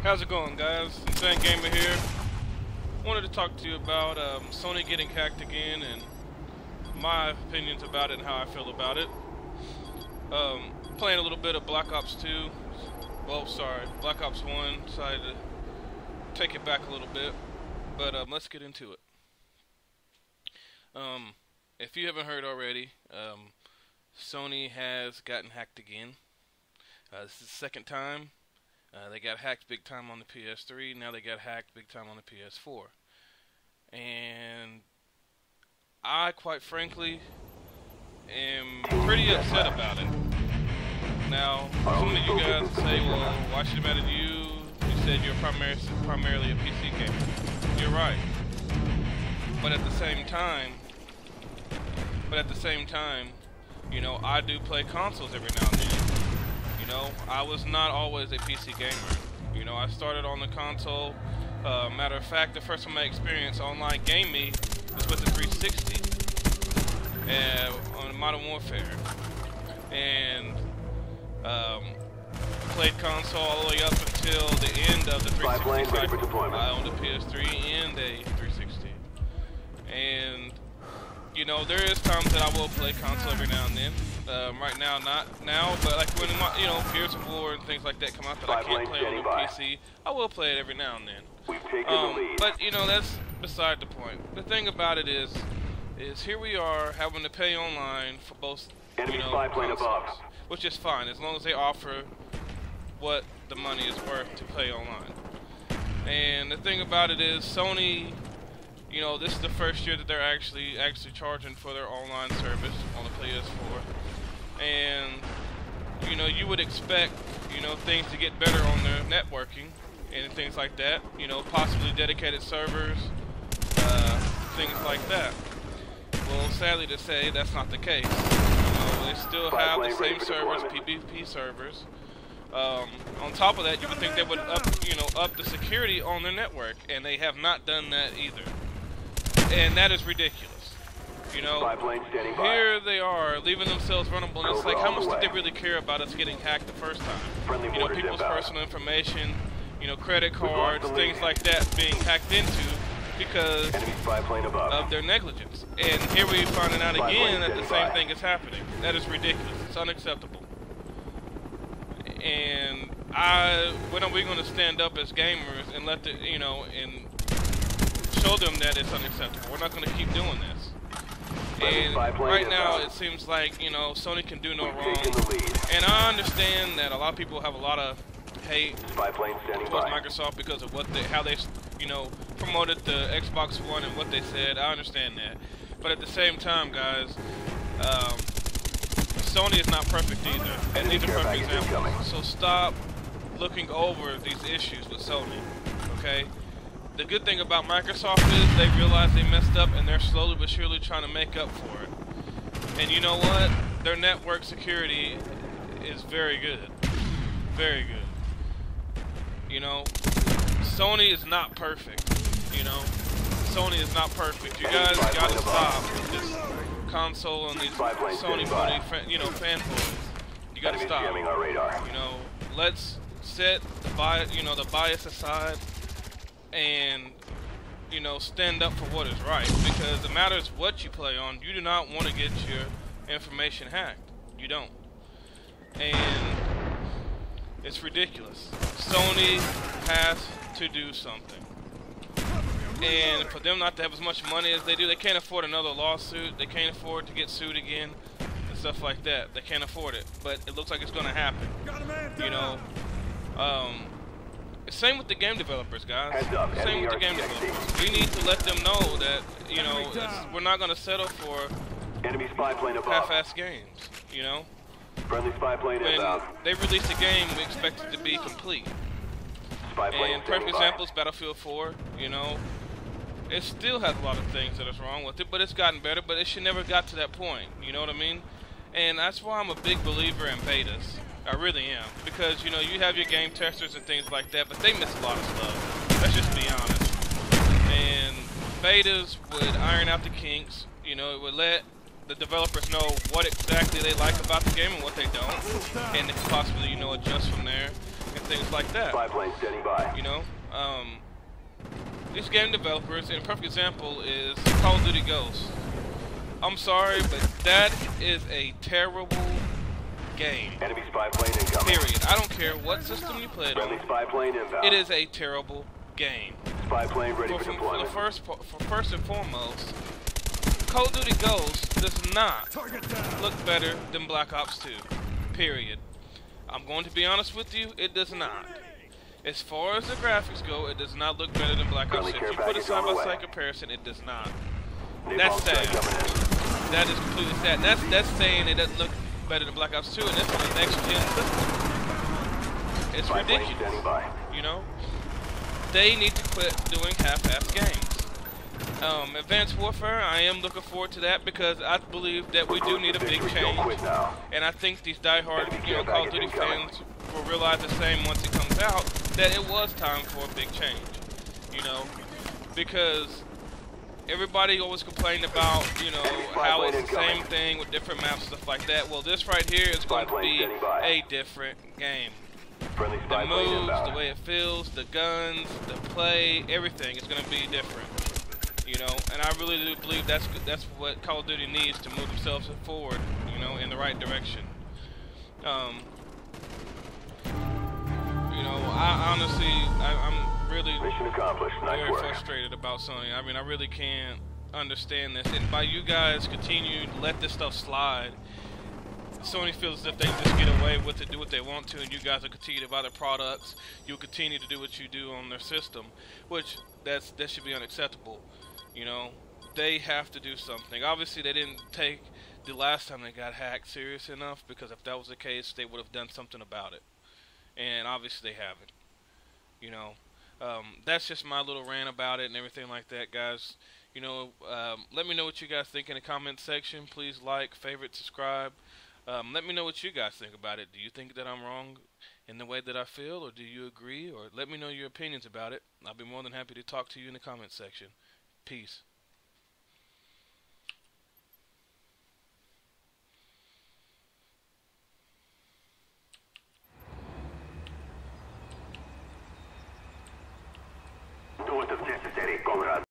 How's it going, guys? Insane Gamer here. Wanted to talk to you about Sony getting hacked again and my opinions about it and how I feel about it. Playing a little bit of Black Ops 2. Well, sorry, Black Ops 1. Decided to take it back a little bit, but let's get into it. If you haven't heard already, Sony has gotten hacked again. This is the second time. They got hacked big time on the PS3. Now they got hacked big time on the PS4. And I, quite frankly, am pretty upset about it. Now, some of you guys say, well, why should it matter to you? You said you're primarily a PC gamer. You're right. But at the same time, you know, I do play consoles every now and then. You know, I was not always a PC gamer. You know, I started on the console. Matter of fact, the first time I experienced online gaming was with the 360 on Modern Warfare, and played console all the way up until the end of the 360 cycle. I owned a PS3 and a 360, and you know, there is times that I will play console every now and then. Right now, not now, but like when you know, Gears of War and things like that come out that I can't play on the PC, I will play it every now and then. But you know, that's beside the point. The thing about it is here we are having to pay online for both, you know, consoles, which is fine as long as they offer what the money is worth to play online. And the thing about it is, Sony, you know, this is the first year that they're actually charging for their online service on the PS4, and you know, you would expect, you know, things to get better on their networking and things like that. You know, possibly dedicated servers, things like that. Well, sadly to say, that's not the case. You know, they still have the same servers, PvP servers. On top of that, you would think they would up the security on their network, and they have not done that either. And that is ridiculous. You know, here they are leaving themselves vulnerable, and it's like, how much did they really care about us getting hacked the first time? You know, people's personal information, you know, credit cards, things like that being hacked into because of their negligence. And here we're finding out again that the same thing is happening. That is ridiculous. It's unacceptable. And when are we going to stand up as gamers and let the, you know, and show them that it's unacceptable? We're not going to keep doing this. And right now it seems like, you know, Sony can do no wrong. And I understand that a lot of people have a lot of hate towards Microsoft because of how they, you know, promoted the Xbox One and what they said. I understand that. But at the same time, guys, Sony is not perfect either. And these are perfect examples. So stop looking over these issues with Sony, okay? The good thing about Microsoft is they realize they messed up and they're slowly but surely trying to make up for it. And you know what? Their network security is very good. Very good. You know, Sony is not perfect. You know, Sony is not perfect. You guys gotta stop with this console and these Sony money, you know, fanboys. You gotta stop. You know, let's set the bias aside, and you know, stand up for what is right, because it matters what you play on. You do not want to get your information hacked. You don't. And it's ridiculous. Sony has to do something. And for them not to have as much money as they do, they can't afford another lawsuit. They can't afford to get sued again and stuff like that. They can't afford it. But it looks like it's going to happen. You know, same with the game developers, guys. Same with the game developers. We need to let them know that, you know, we're not going to settle for half-ass games, you know. When they release a game, we expect it to be complete. And perfect example is Battlefield 4, you know. It still has a lot of things that is wrong with it, but it's gotten better, but it should never got to that point, you know what I mean? And that's why I'm a big believer in betas. I really am. Because, you know, you have your game testers and things like that, but they miss a lot of stuff. Let's just be honest. And betas would iron out the kinks, you know, it would let the developers know what exactly they like about the game and what they don't, and they could possibly, you know, adjust from there and things like that. Standing by. You know, these game developers, and a perfect example is Call of Duty Ghosts. I'm sorry, but that is a terrible game. Enemy spy plane incoming. Period. I don't care what system you play it on. Spy plane inbound. It is a terrible game. Spy plane ready for deployment. First and foremost, Call of Duty Ghosts does not look better than Black Ops 2. Period. I'm going to be honest with you, it does not. As far as the graphics go, it does not look better than Black Ops 2. If you put a side-by-side comparison, it does not. That's sad. That is completely sad. That's saying it doesn't look better than Black Ops 2, and this is an next-gen system. It's ridiculous. You know? They need to quit doing half-assed games. Advanced Warfare, I am looking forward to that because I believe that we do need a big change. And I think these diehard, Call of Duty fans will realize the same once it comes out, that it was time for a big change. You know? Because everybody always complained about, how it's the same thing with different maps and stuff like that. Well, this right here is going to be a different game. The moves, the way it feels, the guns, the play, everything is going to be different. And I really do believe that's what Call of Duty needs to move themselves forward, in the right direction. I honestly, I'm really very frustrated about Sony. I mean, I really can't understand this. And by you guys continue to let this stuff slide, Sony feels as if they just get away with it, do what they want to, and you guys will continue to buy their products. You'll continue to do what you do on their system, which that should be unacceptable. They have to do something. Obviously, they didn't take the last time they got hacked serious enough, because if that was the case, they would have done something about it. And obviously, they haven't. That's just my little rant about it and everything like that, guys. Let me know what you guys think in the comment section. Please like, favorite, subscribe. Let me know what you guys think about it. Do you think that I'm wrong in the way that I feel, or do you agree? Or let me know your opinions about it. I'll be more than happy to talk to you in the comment section. Peace.